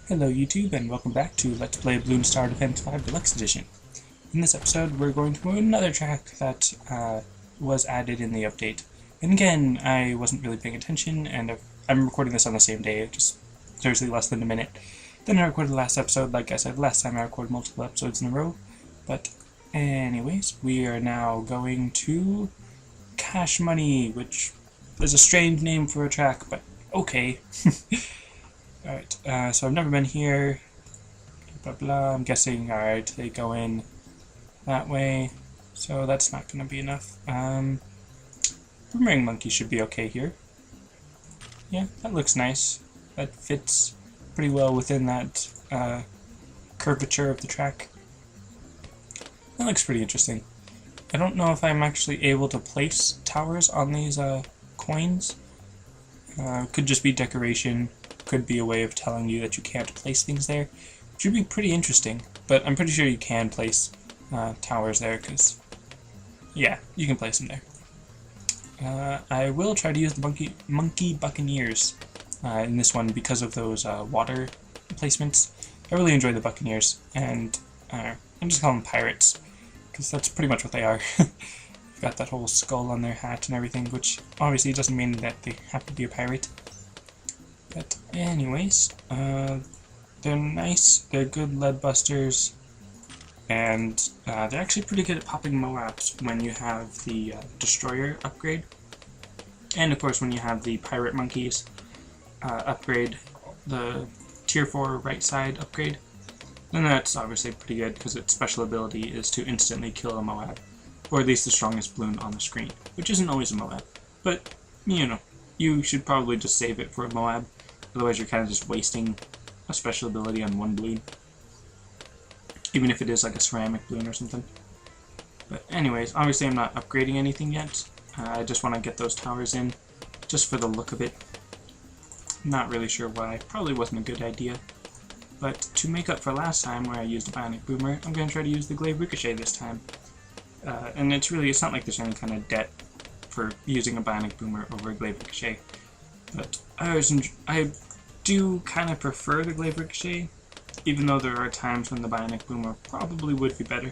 Hello YouTube, and welcome back to Let's Play Bloons Defense 5 Deluxe Edition. In this episode, we're going to another track that was added in the update. And again, I wasn't really paying attention, and I'm recording this on the same day, just seriously less than a minute. Then I recorded the last episode. Like I said last time, I recorded multiple episodes in a row. But anyways, we are now going to Cash Money, which is a strange name for a track, but okay. Alright, so I've never been here, blah blah, I'm guessing, alright, they go in that way, so that's not going to be enough. Boomerang Monkey should be okay here. Yeah, that looks nice. That fits pretty well within that curvature of the track. That looks pretty interesting. I don't know if I'm actually able to place towers on these coins. Could just be decoration. Could be a way of telling you that you can't place things there, which would be pretty interesting, but I'm pretty sure you can place towers there, because, yeah, you can place them there. I will try to use the monkey Buccaneers in this one because of those water placements. I really enjoy the Buccaneers, and I'm just calling them pirates, because that's pretty much what they are. They've got that whole skull on their hat and everything, which obviously doesn't mean that they have to be a pirate. But anyways, they're nice, they're good lead busters, and they're actually pretty good at popping Moabs when you have the destroyer upgrade. And of course when you have the pirate monkeys upgrade, the tier 4 right side upgrade, then that's obviously pretty good because its special ability is to instantly kill a Moab, or at least the strongest balloon on the screen, which isn't always a Moab, but you know, you should probably just save it for a Moab. Otherwise you're kind of just wasting a special ability on one balloon. Even if it is like a ceramic balloon or something. But anyways, obviously I'm not upgrading anything yet. I just want to get those towers in, just for the look of it. Not really sure why. Probably wasn't a good idea. But to make up for last time where I used a Bionic Boomer, I'm going to try to use the Glaive Ricochet this time. And it's not like there's any kind of debt for using a Bionic Boomer over a Glaive Ricochet. But I do kind of prefer the Glaive Ricochet, even though there are times when the Bionic Boomer probably would be better.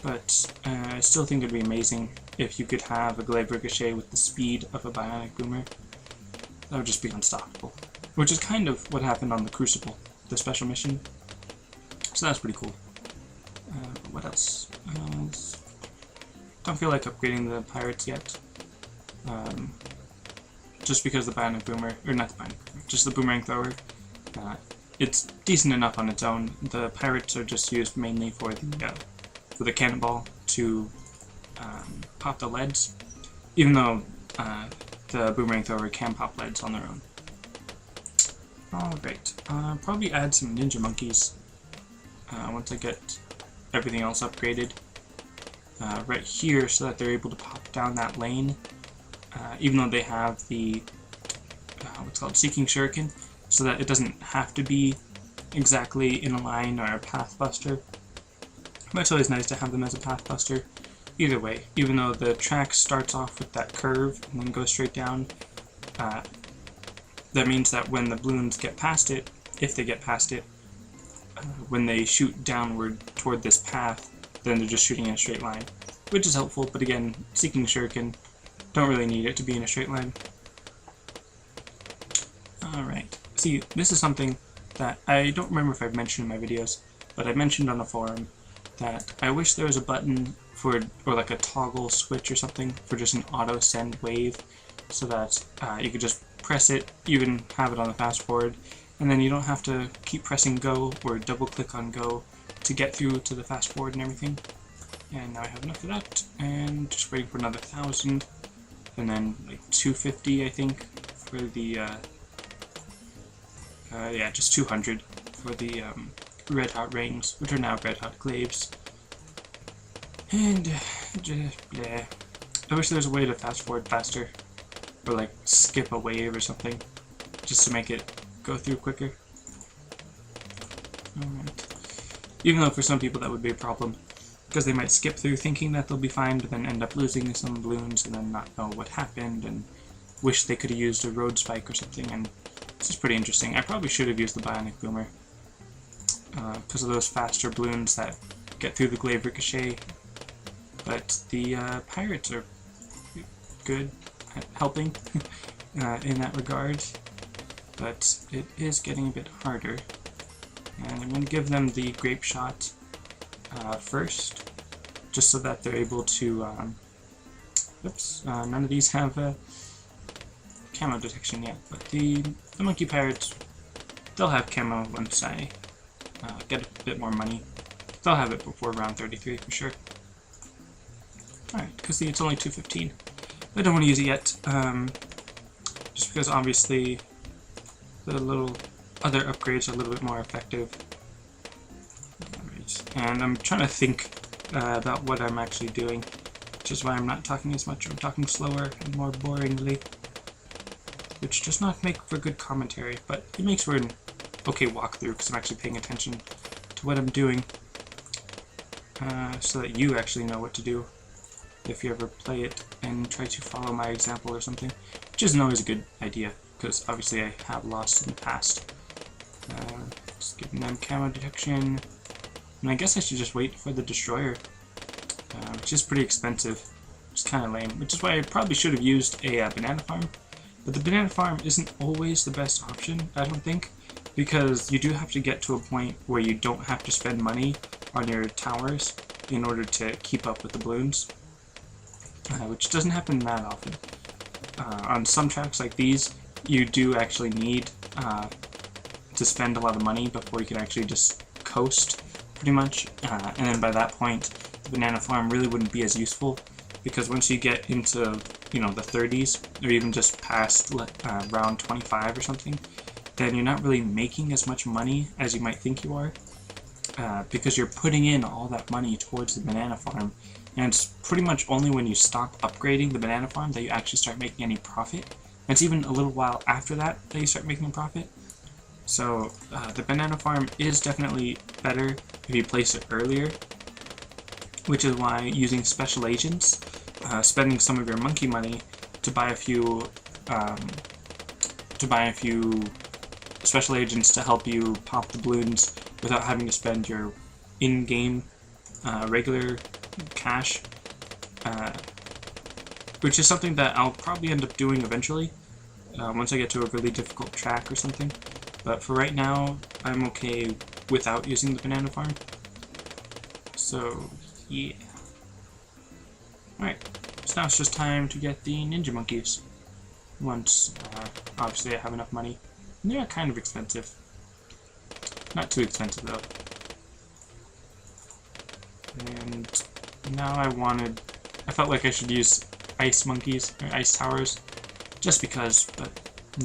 But I still think it would be amazing if you could have a Glaive Ricochet with the speed of a Bionic Boomer. That would just be unstoppable. Which is kind of what happened on the Crucible, the special mission. So that's pretty cool. What else? Don't feel like upgrading the pirates yet. Just because the Bionic Boomer, or not the Bionic Boomer, just the Boomerang Thrower, it's decent enough on its own. The pirates are just used mainly for the cannonball to pop the leads, even though the Boomerang Thrower can pop leads on their own. Alright, probably add some Ninja Monkeys once I get everything else upgraded right here so that they're able to pop down that lane. Even though they have the what's called Seeking Shuriken, so that it doesn't have to be exactly in a line or a path buster. But it's always nice to have them as a path buster. Either way, even though the track starts off with that curve and then goes straight down, that means that when the balloons get past it, if they get past it, when they shoot downward toward this path, then they're just shooting in a straight line, which is helpful. But again, Seeking Shuriken, don't really need it to be in a straight line. Alright, see, this is something that I don't remember if I've mentioned in my videos, but I mentioned on the forum that I wish there was a button for, or like a toggle switch or something, for just an auto send wave, so that you could just press it, you can have it on the fast forward, and then you don't have to keep pressing go or double click on go to get through to the fast forward and everything. And now I have enough of that, and just waiting for another 1,000. And then like 250, I think, for the yeah, just 200 for the red hot rings, which are now red hot glaives. And yeah, I wish there was a way to fast forward faster, or like skip a wave or something, just to make it go through quicker. Alright. Even though for some people that would be a problem, because they might skip through thinking that they'll be fine, but then end up losing some balloons and then not know what happened and wish they could have used a road spike or something, and This is pretty interesting. I probably should have used the Bionic Boomer because of those faster balloons that get through the glaive ricochet. But the pirates are good at helping in that regard. But it is getting a bit harder. And I'm going to give them the grape shot first, just so that they're able to. Oops, none of these have camo detection yet, but the monkey pirates, they'll have camo once I get a bit more money. They'll have it before round 33 for sure. Alright, because it's only 215. I don't want to use it yet, just because obviously the little other upgrades are a little bit more effective. Alright, and I'm trying to think about what I'm actually doing, which is why I'm not talking as much. I'm talking slower and more boringly, which does not make for good commentary, but it makes for an okay walkthrough because I'm actually paying attention to what I'm doing, so that you actually know what to do if you ever play it and try to follow my example or something, which isn't always a good idea because obviously I have lost in the past. Just giving them camo detection, and I guess I should just wait for the destroyer, which is pretty expensive. It's kind of lame, which is why I probably should have used a banana farm. But the banana farm isn't always the best option, I don't think, because you do have to get to a point where you don't have to spend money on your towers in order to keep up with the balloons, which doesn't happen that often. On some tracks like these, you do actually need to spend a lot of money before you can actually just coast, pretty much, and then by that point, the banana farm really wouldn't be as useful, because once you get into, you know, the 30s, or even just past round 25 or something, then you're not really making as much money as you might think you are, because you're putting in all that money towards the banana farm, and it's pretty much only when you stop upgrading the banana farm that you actually start making any profit. And it's even a little while after that that you start making a profit. So the banana farm is definitely better if you place it earlier, which is why using special agents, spending some of your monkey money to buy a few special agents to help you pop the balloons without having to spend your in-game regular cash, which is something that I'll probably end up doing eventually once I get to a really difficult track or something. But for right now, I'm okay without using the banana farm. So yeah. Alright, so now it's just time to get the ninja monkeys. Once, obviously I have enough money. And they're kind of expensive. Not too expensive though. And now I felt like I should use ice monkeys, or ice towers, just because, but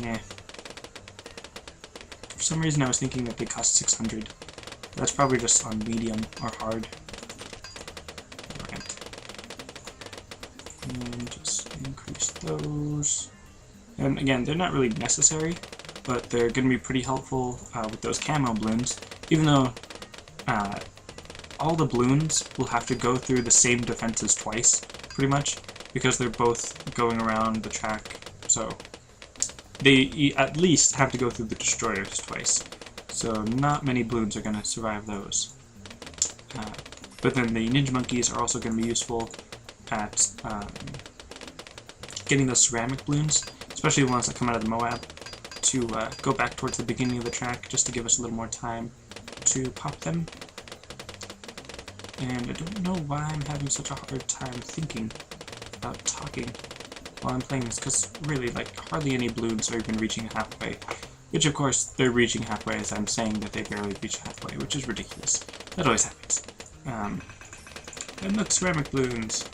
nah. For some reason I was thinking that they cost 600. That's probably just on medium or hard. And just increase those. And again, they're not really necessary, but they're going to be pretty helpful with those camo balloons, even though all the balloons will have to go through the same defenses twice, pretty much, because they're both going around the track, so they at least have to go through the destroyers twice, so not many balloons are going to survive those. But then the ninja monkeys are also going to be useful at getting those ceramic balloons, especially the ones that come out of the Moab, to go back towards the beginning of the track, just to give us a little more time to pop them. And I don't know why I'm having such a hard time thinking about talking while I'm playing this, because really, like, hardly any balloons are even reaching halfway. Which, of course, they're reaching halfway as I'm saying that they barely reach halfway, which is ridiculous. That always happens. And look, ceramic balloons.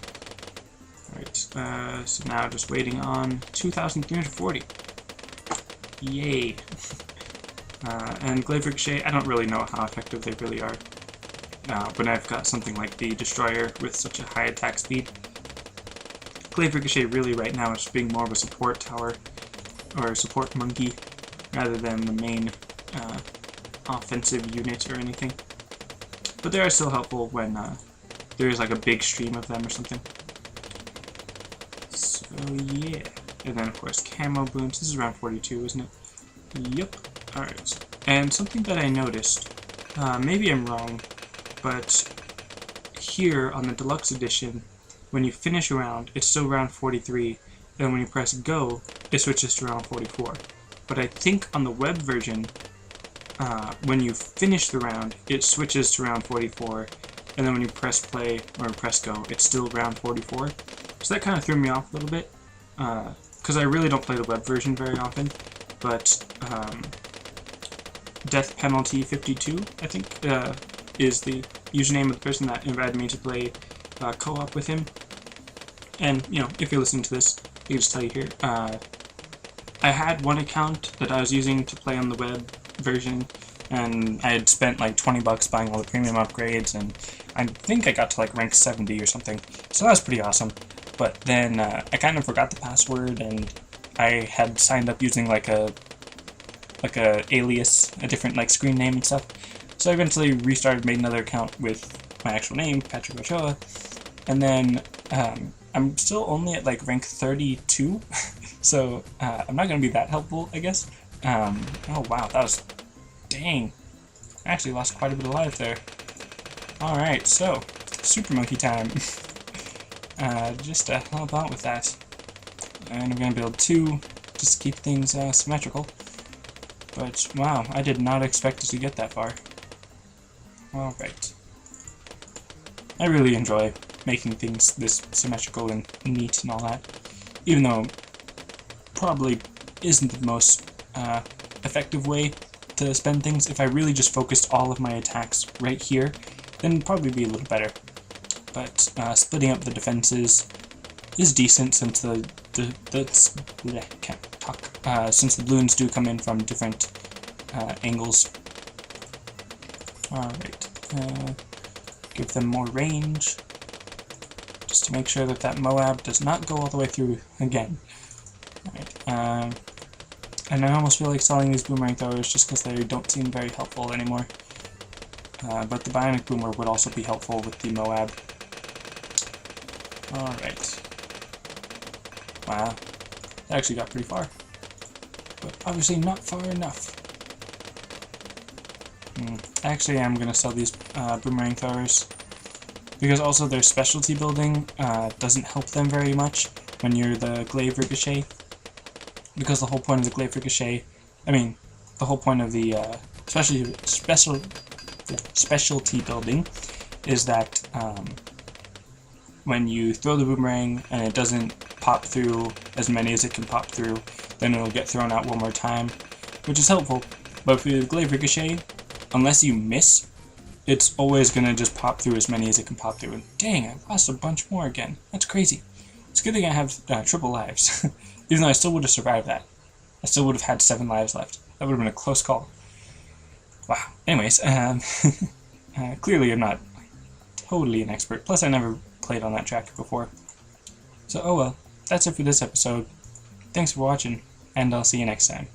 Alright, so now just waiting on 2,340. Yay. And glaive ricochet, I don't really know how effective they really are. When I've got something like the destroyer with such a high attack speed. Glaive ricochet really right now is being more of a support tower, or support monkey, rather than the main offensive unit or anything. But they are still helpful when there's like a big stream of them or something. So yeah. And then of course camo balloons. This is round 42, isn't it? Yep. Alright. And something that I noticed, maybe I'm wrong, but here on the Deluxe Edition, when you finish a round, it's still round 43, then when you press go, it switches to round 44. But I think on the web version, when you finish the round, it switches to round 44, and then when you press play or press go, it's still round 44. So that kind of threw me off a little bit, because I really don't play the web version very often, but Death Penalty 52, I think, is the username of the person that invited me to play co-op with him. And, you know, if you're listening to this, I can just tell you here, I had one account that I was using to play on the web version, and I had spent like 20 bucks buying all the premium upgrades, and I think I got to like rank 70 or something, so that was pretty awesome. But then I kind of forgot the password, and I had signed up using like a alias, a different like screen name and stuff. So I eventually restarted, made another account with my actual name, Patrick Ochoa, and then I'm still only at like rank 32, so I'm not going to be that helpful, I guess. Oh wow, that was... dang. I actually lost quite a bit of life there. Alright, so, Super Monkey time. Just to help out with that. And I'm going to build 2, just to keep things symmetrical. But, wow, I did not expect to get that far. Alright. I really enjoy making things this symmetrical and neat and all that. Even though probably isn't the most effective way to spend things. If I really just focused all of my attacks right here, then it'd probably be a little better. But splitting up the defenses is decent since since the balloons do come in from different angles. Alright, give them more range, just to make sure that that Moab does not go all the way through again. Alright, and I almost feel like selling these boomerang throwers just because they don't seem very helpful anymore. But the bionic boomer would also be helpful with the Moab. Alright. Wow. That actually got pretty far. But obviously not far enough. Actually, I'm going to sell these boomerang throwers. Because also their specialty building doesn't help them very much when you're the glaive ricochet. Because the whole point of the glaive ricochet, the whole point of the specialty building is that when you throw the boomerang and it doesn't pop through as many as it can pop through, then it'll get thrown out one more time, which is helpful. But for the glaive ricochet, unless you miss, it's always going to just pop through as many as it can pop through. And dang, I lost a bunch more again. That's crazy. It's a good thing I have triple lives. Even though I still would have survived that. I still would have had 7 lives left. That would have been a close call. Wow. Anyways, clearly I'm not totally an expert. Plus I never played on that track before. So oh well. That's it for this episode. Thanks for watching, and I'll see you next time.